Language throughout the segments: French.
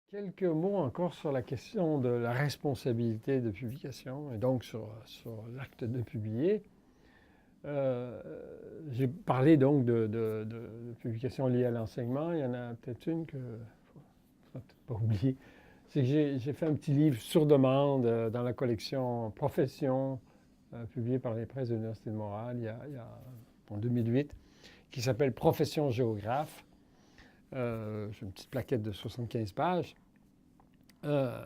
Quelques mots encore sur la question de la responsabilité de publication et donc sur l'acte de publier. Euh, j'ai parlé donc de publications liées à l'enseignement. Il y en a peut-être une que faut peut-être pas oublier. C'est que j'ai fait un petit livre sur demande dans la collection Profession, publié par les presses de l'Université de Montréal en 2008, qui s'appelle Profession géographe. J'ai une petite plaquette de 75 pages. Euh,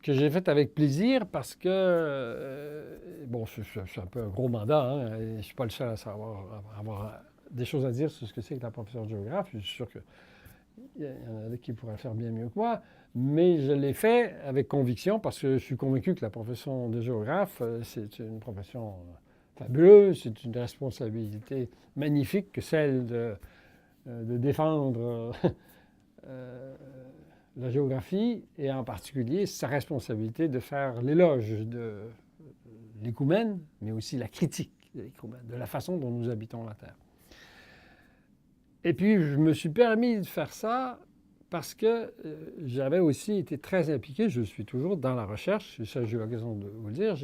que j'ai faite avec plaisir parce que, bon, c'est un peu un gros mandat, hein, et je ne suis pas le seul à savoir, à avoir des choses à dire sur ce que c'est que la professeure de géographe. Je suis sûr qu'il y en a qui pourraient le faire bien mieux que moi, mais je l'ai fait avec conviction parce que je suis convaincu que la profession de géographe, c'est une profession fabuleuse, c'est une responsabilité magnifique que celle de défendre la géographie et en particulier sa responsabilité de faire l'éloge de l'écoumène, mais aussi la critique de l'écoumène, de la façon dont nous habitons la Terre. Et puis, je me suis permis de faire ça parce que j'avais aussi été très impliqué, je suis toujours dans la recherche, ça j'ai eu l'occasion de vous le dire,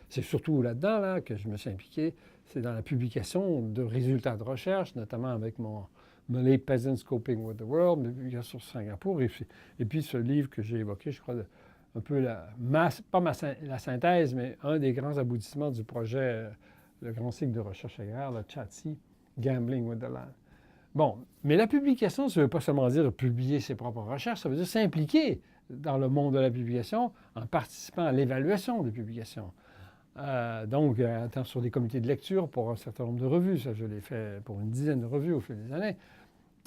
c'est surtout là-dedans là, que je me suis impliqué, c'est dans la publication de résultats de recherche, notamment avec mon Malay Peasants Coping with the World, mes publications sur Singapour, et puis ce livre que j'ai évoqué, je crois, un peu la synthèse, mais un des grands aboutissements du projet, le grand cycle de recherche agraire, le CHATSI, Gambling with the Land. Bon, mais la publication, ça ne veut pas seulement dire publier ses propres recherches, ça veut dire s'impliquer dans le monde de la publication en participant à l'évaluation des publications. Donc, tant sur des comités de lecture pour un certain nombre de revues, ça je l'ai fait pour une dizaine de revues au fil des années,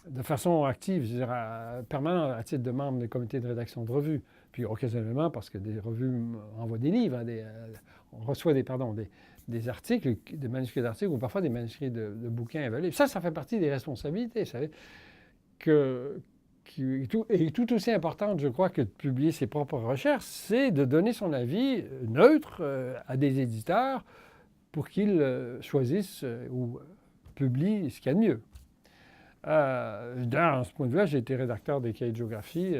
de façon active, je veux dire, permanente, à titre de membre des comités de rédaction de revues, puis occasionnellement parce que des revues envoient des livres, on reçoit des articles, des manuscrits d'articles ou parfois des manuscrits de bouquins évalués. Ça fait partie des responsabilités, vous savez, qui est tout aussi importante, je crois, que de publier ses propres recherches, c'est de donner son avis neutre à des éditeurs pour qu'ils choisissent ou publient ce qu'il y a de mieux. Dans ce point de vue-là, j'ai été rédacteur des cahiers de géographie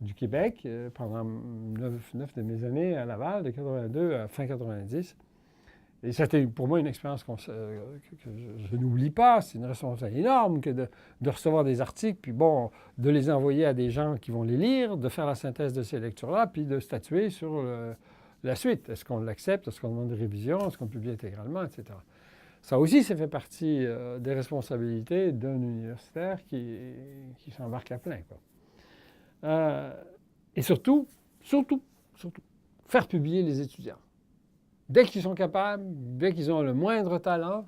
du Québec pendant 9 de mes années à Laval, de 82 à fin 90. Et c'était pour moi une expérience que je n'oublie pas. C'est une responsabilité énorme que de recevoir des articles, puis bon, de les envoyer à des gens qui vont les lire, de faire la synthèse de ces lectures-là, puis de statuer sur la suite. Est-ce qu'on l'accepte? Est-ce qu'on demande des révisions? Est-ce qu'on publie intégralement? Etc. Ça aussi, ça fait partie des responsabilités d'un universitaire qui s'embarque à plein, quoi. Et surtout, faire publier les étudiants. Dès qu'ils sont capables, dès qu'ils ont le moindre talent,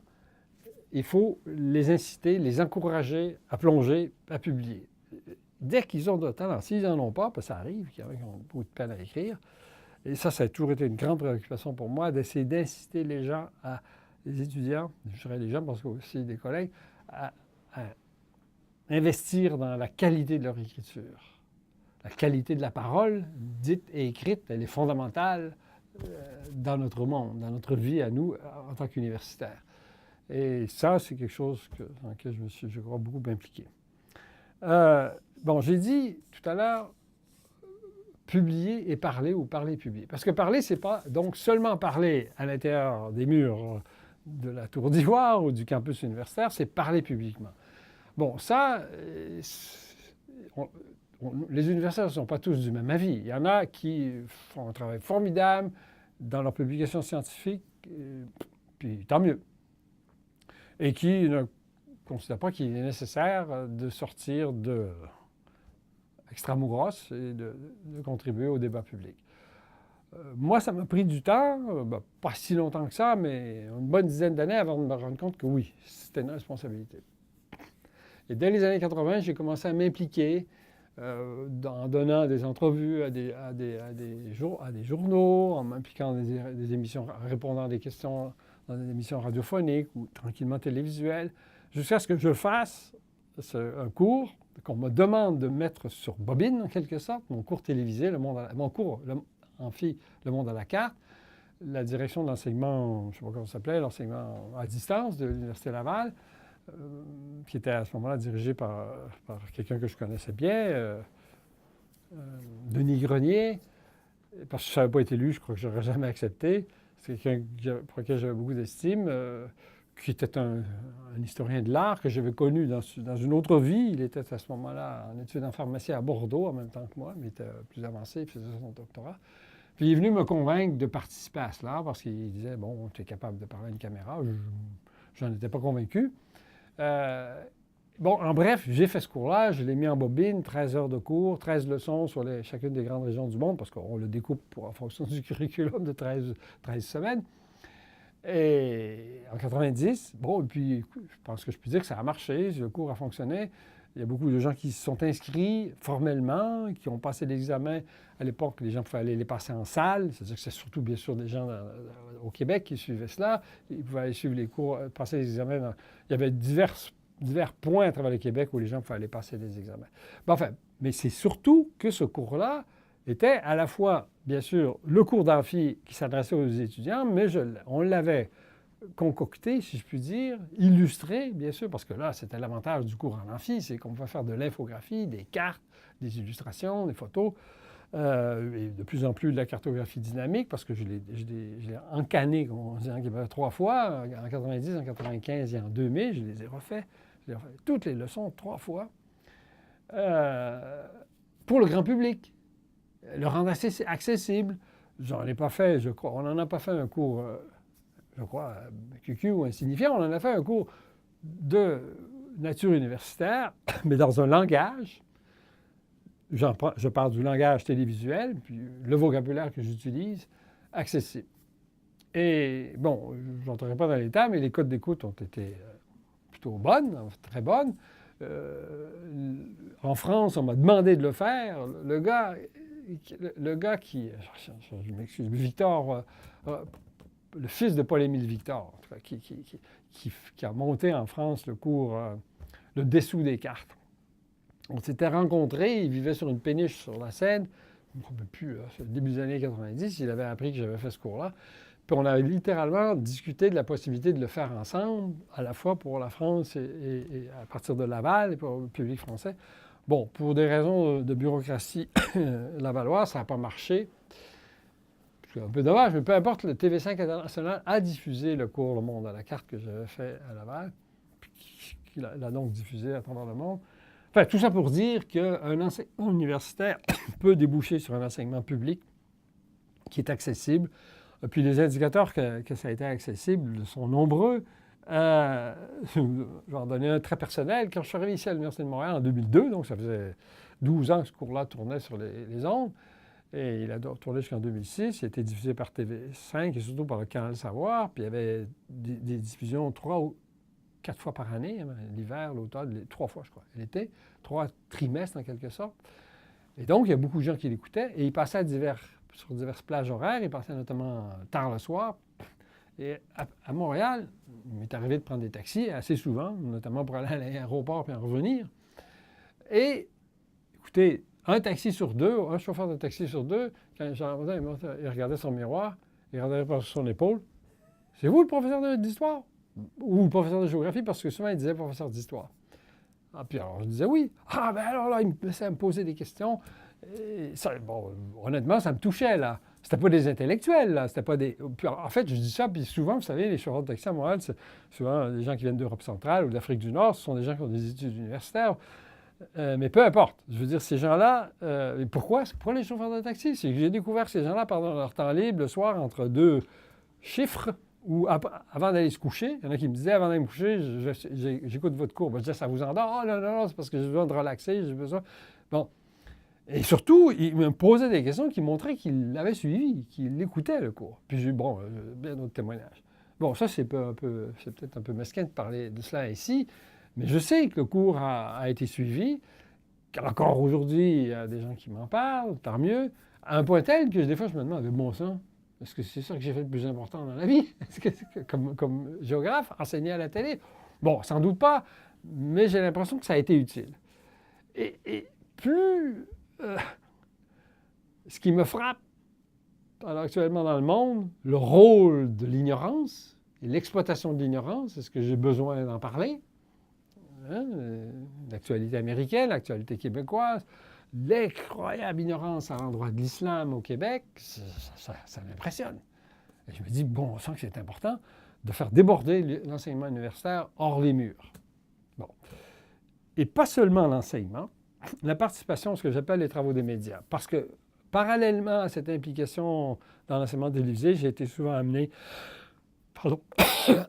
il faut les inciter, les encourager à plonger, à publier. Dès qu'ils ont de talent, s'ils n'en ont pas, ça arrive, qu'il y en a qui ont beaucoup de peine à écrire. Et ça a toujours été une grande préoccupation pour moi, d'essayer d'inciter les gens, les étudiants, je dirais les gens parce que aussi des collègues, à investir dans la qualité de leur écriture. La qualité de la parole, dite et écrite, elle est fondamentale dans notre monde, dans notre vie à nous en tant qu'universitaires. Et ça, c'est quelque chose dans lequel je me suis, je crois, beaucoup impliqué. Bon, j'ai dit tout à l'heure publier et parler ou parler et publier. Parce que parler, c'est pas donc seulement parler à l'intérieur des murs de la Tour d'Ivoire ou du campus universitaire, c'est parler publiquement. Bon, ça, les universitaires ne sont pas tous du même avis. Il y en a qui font un travail formidable dans leurs publications scientifiques, puis tant mieux. Et qui ne considèrent pas qu'il est nécessaire de sortir de extramuros et de contribuer au débat public. Moi, ça m'a pris du temps, pas si longtemps que ça, mais une bonne dizaine d'années avant de me rendre compte que oui, c'était une responsabilité. Et dès les années 80, j'ai commencé à m'impliquer en donnant des entrevues à des journaux, en m'impliquant dans des émissions, en répondant à des questions dans des émissions radiophoniques ou tranquillement télévisuelles, jusqu'à ce que je fasse un cours qu'on me demande de mettre sur bobine, en quelque sorte, mon cours télévisé, mon cours amphi, Le Monde à la carte, la direction de l'enseignement, je ne sais pas comment ça s'appelait, l'enseignement à distance de l'Université Laval, qui était à ce moment-là dirigé par quelqu'un que je connaissais bien, Denis Grenier, parce que ça n'avait pas été lu, je crois que je n'aurais jamais accepté. C'est quelqu'un pour lequel j'avais beaucoup d'estime, qui était un historien de l'art que j'avais connu dans une autre vie. Il était à ce moment-là en études en pharmacie à Bordeaux en même temps que moi, mais il était plus avancé, il faisait son doctorat. Puis il est venu me convaincre de participer à cela parce qu'il disait, bon, tu es capable de parler à une caméra. Je n'en étais pas convaincu. Bon, en bref, j'ai fait ce cours-là, je l'ai mis en bobine, 13 heures de cours, 13 leçons sur chacune des grandes régions du monde, parce qu'on le découpe en fonction du curriculum de 13 semaines. Et en 90, bon, et puis je pense que je peux dire que ça a marché, le cours a fonctionné. Il y a beaucoup de gens qui se sont inscrits formellement, qui ont passé l'examen. À l'époque, les gens pouvaient aller les passer en salle, c'est-à-dire que c'est surtout, bien sûr, des gens au Québec qui suivaient cela. Ils pouvaient aller suivre les cours, passer les examens. Il y avait divers points à travers le Québec où les gens pouvaient aller passer des examens. Ben, enfin, mais c'est surtout que ce cours-là était à la fois, bien sûr, le cours d'amphi qui s'adressait aux étudiants, mais on l'avait concocté, si je puis dire, illustré, bien sûr, parce que là, c'était l'avantage du cours en amphi, c'est qu'on pouvait faire de l'infographie, des cartes, des illustrations, des photos, et de plus en plus de la cartographie dynamique, parce que je l'ai encanné, comme on dit en Québec, 3 fois, en 90, en 95 et en 2000, je les ai refait. Toutes les leçons 3 fois, pour le grand public, le rendre assez accessible. J'en ai pas fait, je crois, on n'en a pas fait un cours, je crois, QQ ou insignifiant, on en a fait un cours de nature universitaire, mais dans un langage. Je parle du langage télévisuel, puis le vocabulaire que j'utilise, accessible. Et bon, je n'entrerai pas dans les détails, mais les codes d'écoute ont été plutôt bonnes, très bonnes. En France, on m'a demandé de le faire. Le gars qui, je m'excuse, Victor, le fils de Paul-Émile Victor, qui a monté en France le cours Le dessous des cartes. On s'était rencontrés, il vivait sur une péniche sur la Seine, depuis le début des années 90, il avait appris que j'avais fait ce cours-là. Puis on a littéralement discuté de la possibilité de le faire ensemble, à la fois pour la France et à partir de Laval et pour le public français. Bon, pour des raisons de bureaucratie lavalloise, ça n'a pas marché. C'est un peu dommage, mais peu importe, le TV5 International a diffusé le cours Le Monde à la carte que j'avais fait à Laval, qu'il a donc diffusé à travers le monde. Enfin, tout ça pour dire qu'un enseignement universitaire peut déboucher sur un enseignement public qui est accessible. Puis les indicateurs que ça a été accessible sont nombreux. Je vais en donner un très personnel. Quand je suis arrivé ici à l'Université de Montréal en 2002, donc ça faisait 12 ans que ce cours-là tournait sur les ondes, et il a tourné jusqu'en 2006. Il a été diffusé par TV5 et surtout par le Canal Savoir. Puis il y avait des diffusions 3 ou 4 fois par année, l'hiver, l'automne, 3 fois, je crois, l'été, 3 trimestres en quelque sorte. Et donc, il y a beaucoup de gens qui l'écoutaient et il passait sur diverses plages horaires. Il passait notamment tard le soir. Et à Montréal, il m'est arrivé de prendre des taxis assez souvent, notamment pour aller à l'aéroport puis en revenir. Et, écoutez, un chauffeur de taxi sur deux, quand j'entendais, il regardait son miroir, il regardait par son épaule. « C'est vous le professeur d'histoire? » Ou le professeur de géographie, parce que souvent, il disait professeur d'histoire. Ah, puis alors, je disais oui. Ah, ben alors là, il me laissait à me poser des questions. Et ça, bon, honnêtement, ça me touchait, là. C'était pas des intellectuels, là. C'était pas des... Puis, en fait, je dis ça, puis souvent, vous savez, les chauffeurs de taxi à Montréal, c'est souvent des gens qui viennent d'Europe centrale ou d'Afrique du Nord. Ce sont des gens qui ont des études universitaires. Mais peu importe. Je veux dire, ces gens-là... pourquoi les chauffeurs de taxi? C'est que j'ai découvert ces gens-là pendant leur temps libre, le soir, entre 2 chiffres, ou avant d'aller se coucher. Il y en a qui me disaient, avant d'aller me coucher, j'écoute votre cours. Ben, je disais, ça vous endort? Oh non, c'est parce que j'ai besoin de relaxer, j'ai besoin... Bon. Et surtout, il me posait des questions qui montraient qu'il l'avait suivi, qu'il écoutait le cours. Puis j'ai bon, bien d'autres témoignages. Bon, ça, c'est peut-être un peu mesquin de parler de cela ici, mais je sais que le cours a été suivi. Encore aujourd'hui, il y a des gens qui m'en parlent, tant mieux. À un point tel que des fois, je me demande, bon sang, est-ce que c'est ça que j'ai fait le plus important dans la vie? Comme géographe, enseigner à la télé? Bon, sans doute pas, mais j'ai l'impression que ça a été utile. Et plus... ce qui me frappe alors, actuellement dans le monde, le rôle de l'ignorance et l'exploitation de l'ignorance, est-ce que j'ai besoin d'en parler? l'actualité américaine, l'actualité québécoise, l'incroyable ignorance à l'endroit de l'islam au Québec, ça m'impressionne. Et je me dis, bon, on sent que c'est important de faire déborder l'enseignement universitaire hors les murs. Bon. Et pas seulement l'enseignement, la participation à ce que j'appelle les travaux des médias. Parce que, parallèlement à cette implication dans l'enseignement télévisé, j'ai été souvent amené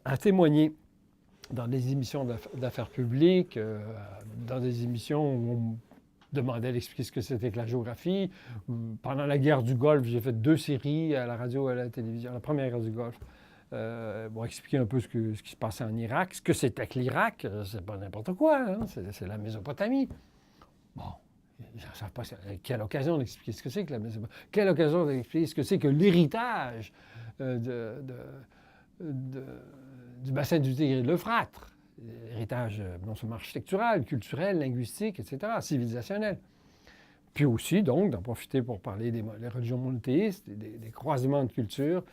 à témoigner dans des émissions d'affaires publiques, dans des émissions où on me demandait d'expliquer ce que c'était que la géographie. Pendant la guerre du Golfe, j'ai fait 2 séries à la radio et à la télévision, la première guerre du Golfe, pour expliquer un peu ce qui se passait en Irak. Ce que c'était que l'Irak, c'est pas n'importe quoi, hein, c'est la Mésopotamie. Bon, je ne sais pas quelle occasion d'expliquer ce que c'est que la Mésopotamie. Quelle occasion d'expliquer ce que c'est que l'héritage du bassin du Tigre et de l'Euphrate. Héritage non seulement architectural, culturel, linguistique, etc., civilisationnel. Puis aussi, donc, d'en profiter pour parler des religions monothéistes, des croisements de cultures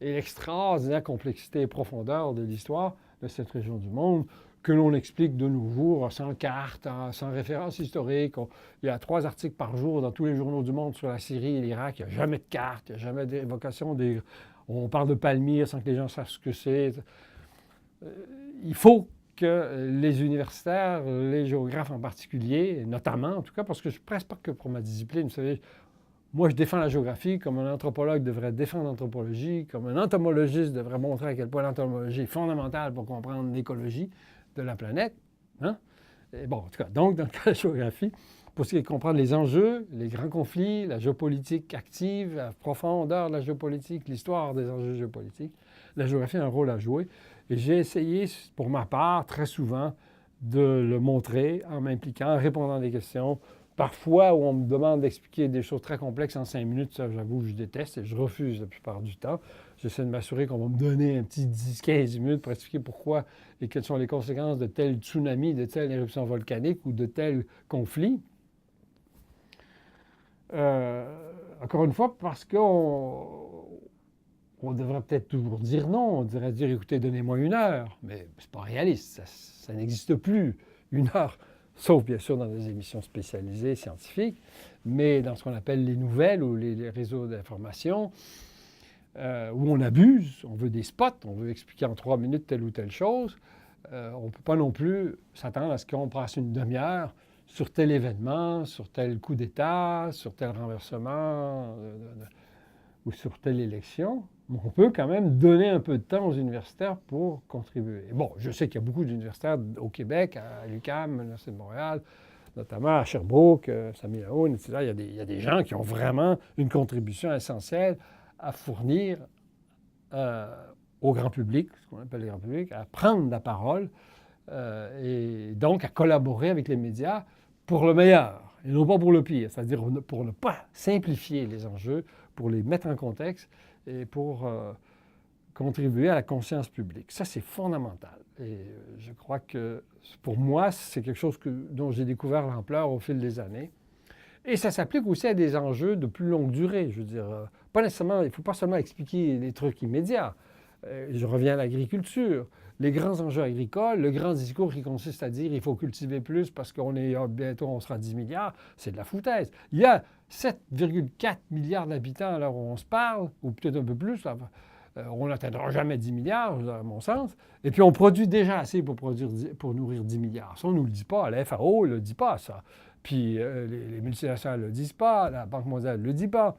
et l'extraordinaire complexité et profondeur de l'histoire de cette région du monde que l'on explique de nos jours sans carte, sans référence historique. Il y a 3 articles par jour dans tous les journaux du monde sur la Syrie et l'Irak. Il n'y a jamais de carte, il n'y a jamais d'évocation des... On parle de Palmyre sans que les gens sachent ce que c'est. Il faut que les universitaires, les géographes en particulier, notamment en tout cas, parce que je ne presse pas que pour ma discipline, vous savez, moi je défends la géographie comme un anthropologue devrait défendre l'anthropologie, comme un entomologiste devrait montrer à quel point l'entomologie est fondamentale pour comprendre l'écologie de la planète. Hein? Et bon, en tout cas, donc dans le cas de la géographie, pour ce qui est de comprendre les enjeux, les grands conflits, la géopolitique active, la profondeur de la géopolitique, l'histoire des enjeux géopolitiques, la géographie a un rôle à jouer. Et j'ai essayé, pour ma part, très souvent, de le montrer en m'impliquant, en répondant à des questions. Parfois, où on me demande d'expliquer des choses très complexes en 5 minutes, ça, j'avoue, je déteste et je refuse la plupart du temps. J'essaie de m'assurer qu'on va me donner un petit 10-15 minutes pour expliquer pourquoi et quelles sont les conséquences de tel tsunami, de telle éruption volcanique ou de tel conflit. Encore une fois, parce qu'on devrait peut-être toujours dire non, on devrait dire, écoutez, donnez-moi 1 heure, mais c'est pas réaliste, ça n'existe plus, 1 heure, sauf bien sûr dans des émissions spécialisées, scientifiques, mais dans ce qu'on appelle les nouvelles ou les réseaux d'information, où on abuse, on veut des spots, on veut expliquer en 3 minutes telle ou telle chose, on ne peut pas non plus s'attendre à ce qu'on passe 1 demi-heure sur tel événement, sur tel coup d'État, sur tel renversement ou sur telle élection. Mais on peut quand même donner un peu de temps aux universitaires pour contribuer. Et bon, je sais qu'il y a beaucoup d'universitaires au Québec, à l'UQAM, à l'Université de Montréal, notamment à Sherbrooke, Sami Laoune, etc. Il y a des gens qui ont vraiment une contribution essentielle à fournir au grand public, ce qu'on appelle le grand public, à prendre la parole et donc à collaborer avec les médias pour le meilleur et non pas pour le pire, c'est-à-dire pour ne pas simplifier les enjeux, pour les mettre en contexte et pour contribuer à la conscience publique. Ça, c'est fondamental. Et je crois que pour moi, c'est quelque chose dont j'ai découvert l'ampleur au fil des années. Et ça s'applique aussi à des enjeux de plus longue durée. Je veux dire, pas nécessairement, il ne faut pas seulement expliquer les trucs immédiats. Je reviens à l'agriculture. Les grands enjeux agricoles, le grand discours qui consiste à dire il faut cultiver plus parce qu'on est bientôt on sera 10 milliards, c'est de la foutaise. Il y a 7,4 milliards d'habitants à l'heure où on se parle, ou peut-être un peu plus. On n'atteindra jamais 10 milliards, à mon sens. Et puis on produit déjà assez pour nourrir 10 milliards. Ça, on ne nous le dit pas. La FAO ne le dit pas, ça. Puis les multinationales ne le disent pas, la Banque mondiale ne le dit pas.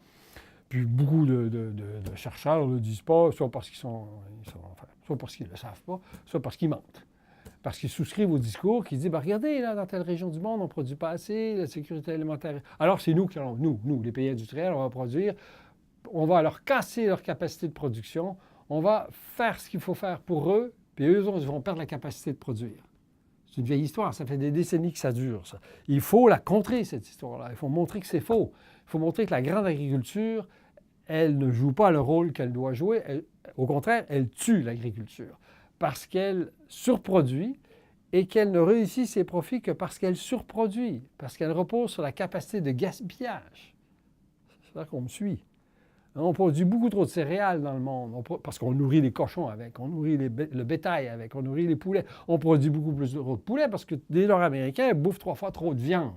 Puis beaucoup de chercheurs ne le disent pas, soit parce soit parce qu'ils ne le savent pas, soit parce qu'ils mentent. Parce qu'ils souscrivent au discours qui dit regardez, là, dans telle région du monde, on ne produit pas assez, la sécurité alimentaire. Alors c'est nous qui allons, nous, les pays industriels, on va produire, on va leur casser leur capacité de production, on va faire ce qu'il faut faire pour eux, puis eux autres, ils vont perdre la capacité de produire. C'est une vieille histoire, ça fait des décennies que ça dure, ça. Il faut la contrer, cette histoire-là. Il faut montrer que c'est faux. Il faut montrer que la grande agriculture, elle ne joue pas le rôle qu'elle doit jouer. Au contraire, elle tue l'agriculture parce qu'elle surproduit et qu'elle ne réussit ses profits que parce qu'elle surproduit, parce qu'elle repose sur la capacité de gaspillage. C'est là qu'on me suit. On produit beaucoup trop de céréales dans le monde, parce qu'on nourrit les cochons avec, on nourrit le bétail avec, on nourrit les poulets. On produit beaucoup plus de poulets parce que les Nord-Américains bouffent 3 fois trop de viande.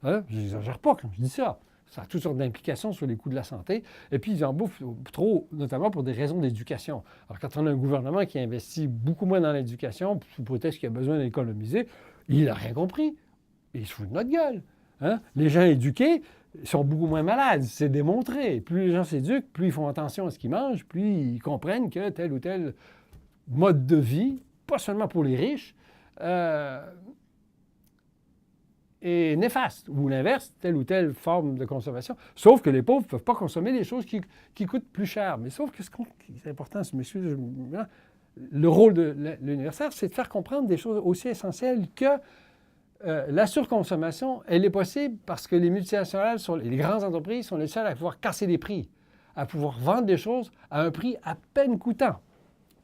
Hein? Je n'exagère pas quand je dis ça. Ça a toutes sortes d'implications sur les coûts de la santé. Et puis, ils en bouffent trop, notamment pour des raisons d'éducation. Alors, quand on a un gouvernement qui investit beaucoup moins dans l'éducation, sous prétexte qu'il a besoin d'économiser, il n'a rien compris. Il se fout de notre gueule. Hein? Les gens éduqués sont beaucoup moins malades, c'est démontré. Plus les gens s'éduquent, plus ils font attention à ce qu'ils mangent, plus ils comprennent que tel ou tel mode de vie, pas seulement pour les riches, est néfaste, ou l'inverse, telle ou telle forme de consommation. Sauf que les pauvres ne peuvent pas consommer des choses qui coûtent plus cher. Mais sauf que ce qui est important, monsieur, le rôle de l'universitaire, c'est de faire comprendre des choses aussi essentielles que la surconsommation, elle est possible parce que les multinationales, les grandes entreprises sont les seules à pouvoir casser les prix, à pouvoir vendre des choses à un prix à peine coûtant.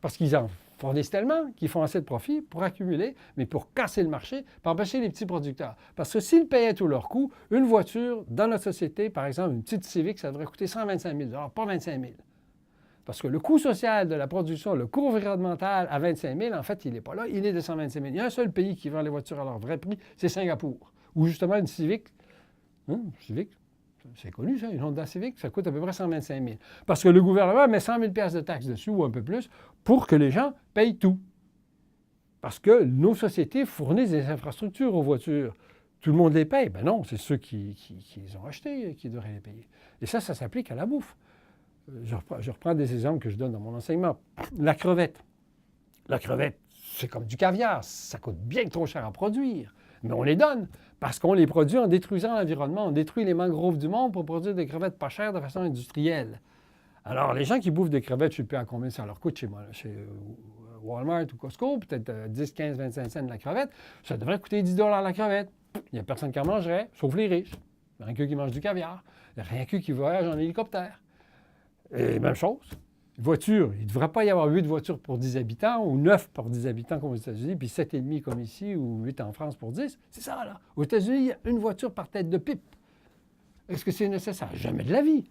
Parce qu'ils en fournissent tellement qu'ils font assez de profit pour accumuler, mais pour casser le marché, pour empêcher les petits producteurs. Parce que s'ils payaient tous leurs coûts, une voiture dans notre société, par exemple, une petite Civic, ça devrait coûter 125 000 $, pas 25 000 $. Parce que le coût social de la production, le coût environnemental à 25 000, en fait, il n'est pas là, il est de 125 000. Il y a un seul pays qui vend les voitures à leur vrai prix, c'est Singapour. Où justement une Civic, c'est connu ça, une Honda Civic, ça coûte à peu près 125 000. Parce que le gouvernement met 100 000 $ de taxes dessus, ou un peu plus, pour que les gens payent tout. Parce que nos sociétés fournissent des infrastructures aux voitures. Tout le monde les paye. Ben non, c'est ceux qui les ont achetés qui devraient les payer. Et ça s'applique à la bouffe. Je reprends des exemples que je donne dans mon enseignement. La crevette. La crevette, c'est comme du caviar. Ça coûte bien trop cher à produire. Mais on les donne parce qu'on les produit en détruisant l'environnement. On détruit les mangroves du monde pour produire des crevettes pas chères de façon industrielle. Alors, les gens qui bouffent des crevettes, je ne sais plus à combien ça leur coûte chez moi, chez Walmart ou Costco, peut-être 10, 15, 25 cents la crevette, ça devrait coûter 10 $ la crevette. Il n'y a personne qui en mangerait, sauf les riches. Rien qu'eux qui mangent du caviar. Rien qu'eux qui voyagent en hélicoptère. Et même chose, voiture, il ne devrait pas y avoir 8 voitures pour 10 habitants ou 9 pour 10 habitants comme aux États-Unis, puis 7,5 comme ici ou 8 en France pour 10. C'est ça, là. Aux États-Unis, il y a une voiture par tête de pipe. Est-ce que c'est nécessaire? Jamais de la vie.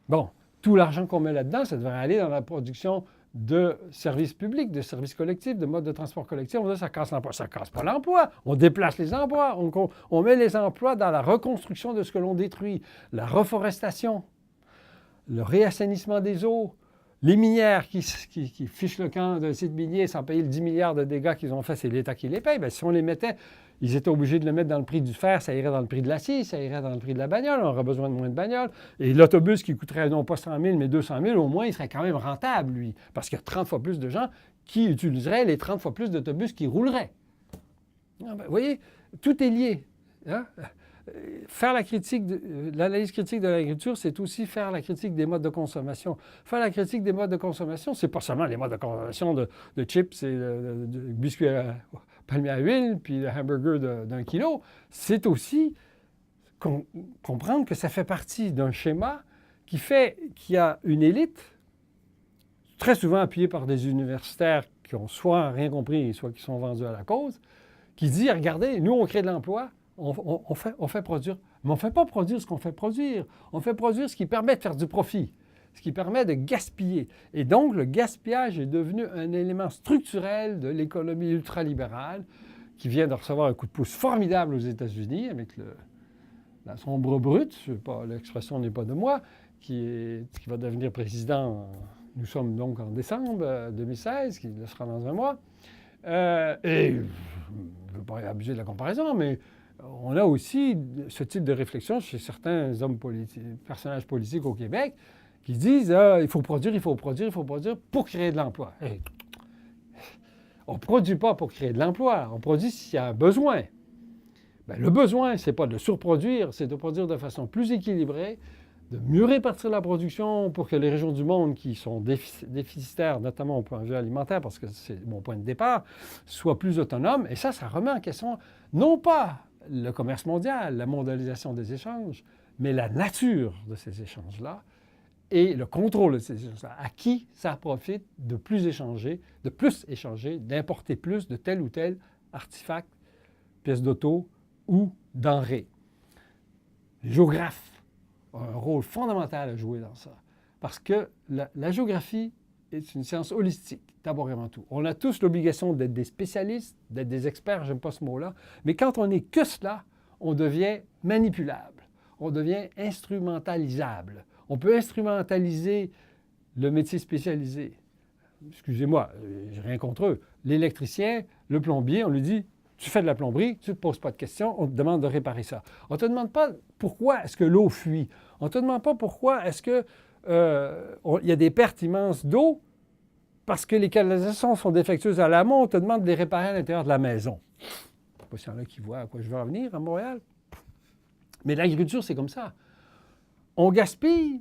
Bon, tout l'argent qu'on met là-dedans, ça devrait aller dans la production de services publics, de services collectifs, de modes de transport collectif. On dit ça casse l'emploi. Ça ne casse pas l'emploi. On déplace les emplois. On met les emplois dans la reconstruction de ce que l'on détruit, la reforestation, le réassainissement des eaux, les minières qui fichent le camp d'un site minier sans payer le 10 milliards de dégâts qu'ils ont fait, c'est l'État qui les paye. Bien, si on les mettait, ils étaient obligés de le mettre dans le prix du fer, ça irait dans le prix de l'acier, ça irait dans le prix de la bagnole, on aurait besoin de moins de bagnoles. Et l'autobus qui coûterait non pas 100 000, mais 200 000, au moins, il serait quand même rentable, lui, parce qu'il y a 30 fois plus de gens qui utiliseraient les 30 fois plus d'autobus qui rouleraient. Vous voyez, tout est lié. Hein? Faire l'analyse critique de l'agriculture, c'est aussi faire la critique des modes de consommation. Faire la critique des modes de consommation, c'est pas seulement les modes de consommation de chips et de biscuits palmiers à huile, puis le hamburger d'1 kilo. C'est aussi comprendre que ça fait partie d'un schéma qui fait qu'il y a une élite, très souvent appuyée par des universitaires qui ont soit rien compris, soit qui sont vendus à la cause, qui dit, regardez, nous, on crée de l'emploi, on fait produire. Mais on ne fait pas produire ce qu'on fait produire. On fait produire ce qui permet de faire du profit, ce qui permet de gaspiller. Et donc, le gaspillage est devenu un élément structurel de l'économie ultralibérale qui vient de recevoir un coup de pouce formidable aux États-Unis avec la sombre brute, l'expression n'est pas de moi, qui va devenir président. Nous sommes donc en décembre 2016, qui le sera dans un mois. Et je ne veux pas abuser de la comparaison, mais on a aussi ce type de réflexion chez certains personnages politiques au Québec qui disent il faut produire, il faut produire, il faut produire pour créer de l'emploi. Hey, on ne produit pas pour créer de l'emploi, on produit s'il y a un besoin. Bien, le besoin, ce n'est pas de surproduire, c'est de produire de façon plus équilibrée, de mieux répartir la production pour que les régions du monde qui sont déficitaires, notamment au point de vue alimentaire, parce que c'est mon point de départ, soient plus autonomes. Et ça remet en question non pas le commerce mondial, la mondialisation des échanges, mais la nature de ces échanges-là et le contrôle de ces échanges-là. À qui ça profite de plus échanger, d'importer plus de tel ou tel artefact, pièce d'auto ou denrée. Les géographes ont un rôle fondamental à jouer dans ça. parce que la géographie est une science holistique, d'abord et avant tout. On a tous l'obligation d'être des spécialistes, d'être des experts, j'aime pas ce mot-là, mais quand on n'est que cela, on devient manipulable, on devient instrumentalisable. On peut instrumentaliser le métier spécialisé. Excusez-moi, j'ai rien contre eux. L'électricien, le plombier, on lui dit « Tu fais de la plomberie, tu ne te poses pas de questions, on te demande de réparer ça. » On ne te demande pas pourquoi est-ce que l'eau fuit. On ne te demande pas pourquoi est-ce que il y a des pertes immenses d'eau parce que les canalisations sont défectueuses à l'amont. On te demande de les réparer à l'intérieur de la maison. Je ne sais pas s'il y en a qui voient à quoi je veux en venir à Montréal. Mais l'agriculture, c'est comme ça. On gaspille.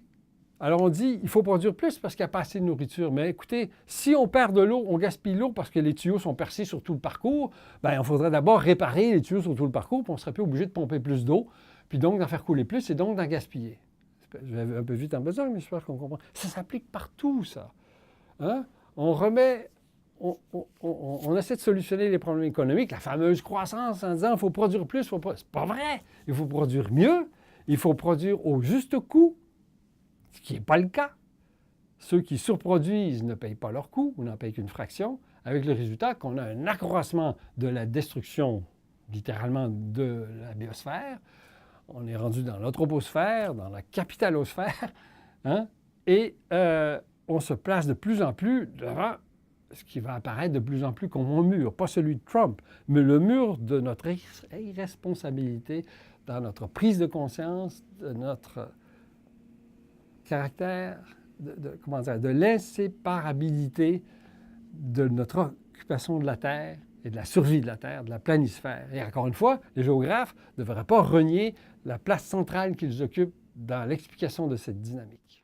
Alors on dit, il faut produire plus parce qu'il n'y a pas assez de nourriture. Mais écoutez, si on perd de l'eau, on gaspille l'eau parce que les tuyaux sont percés sur tout le parcours, bien, il faudrait d'abord réparer les tuyaux sur tout le parcours, puis on ne serait plus obligé de pomper plus d'eau, puis donc d'en faire couler plus et donc d'en gaspiller. Je vais un peu vite en besogne, mais j'espère qu'on comprend. Ça s'applique partout, ça. Hein? On essaie de solutionner les problèmes économiques, la fameuse croissance, en disant il faut produire plus, c'est pas vrai. Il faut produire mieux, il faut produire au juste coût, ce qui n'est pas le cas. Ceux qui surproduisent ne payent pas leur coût ou n'en payent qu'une fraction, avec le résultat qu'on a un accroissement de la destruction, littéralement, de la biosphère. On est rendu dans l'anthroposphère, dans la capitalosphère, hein? Et on se place de plus en plus devant ce qui va apparaître de plus en plus comme un mur, pas celui de Trump, mais le mur de notre irresponsabilité dans notre prise de conscience, de notre caractère, de l'inséparabilité de notre occupation de la Terre et de la survie de la Terre, de la planisphère. Et encore une fois, les géographes ne devraient pas renier la place centrale qu'ils occupent dans l'explication de cette dynamique.